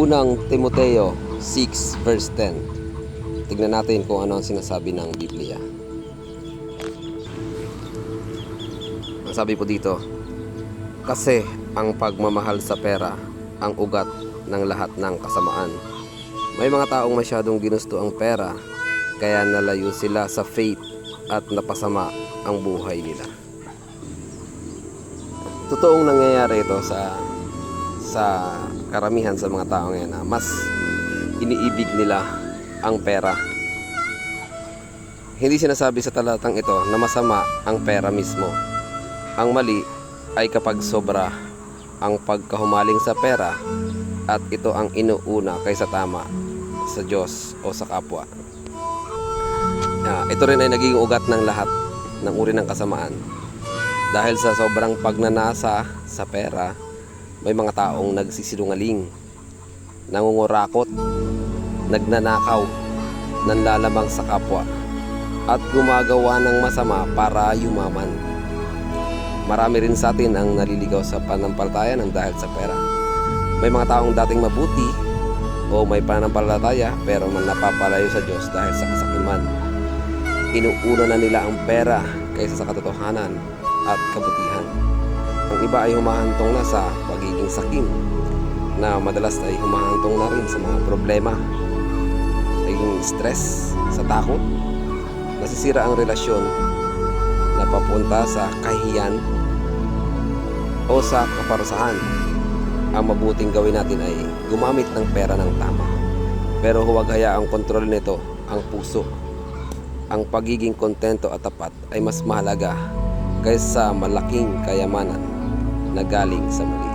Unang Timoteo 6 verse 10. Tignan natin kung ano ang sinasabi ng Biblia. Ang sabi po dito, kasi ang pagmamahal sa pera ang ugat ng lahat ng kasamaan. May mga taong masyadong ginusto ang pera, kaya nalayo sila sa faith at napasama ang buhay nila. Totoong nangyayari ito sa karamihan sa mga tao ngayon na mas iniibig nila ang pera. Hindi sinasabi sa talatang ito na masama ang pera mismo. Ang mali ay kapag sobra ang pagkahumaling sa pera at ito ang inuuna kaysa tama sa Diyos o sa kapwa. Ito rin ay naging ugat ng lahat ng uri ng kasamaan. Dahil sa sobrang pagnanasa sa pera, may mga taong nagsisinungaling, nangungurakot, nagnanakaw, nanlalamang sa kapwa, at gumagawa ng masama para yumaman. Marami rin sa atin ang naliligaw sa pananampalataya ng dahil sa pera. May mga taong dating mabuti o may pananampalataya pero napapalayo sa Diyos dahil sa kasakiman. Inuuna na nila ang pera kaysa sa katotohanan at kabutihan. Ang iba ay humahantong na sa pagiging sakim, na madalas ay humahantong na rin sa mga problema, naging stress, sa takot, nasisira ang relasyon, napapunta sa kahihiyan o sa kaparusahan. Ang mabuting gawin natin ay gumamit ng pera ng tama, pero huwag hayaang kontrol nito ang puso. Ang pagiging kontento at tapat ay mas mahalaga kaysa malaking kayamanan na galing sa mali.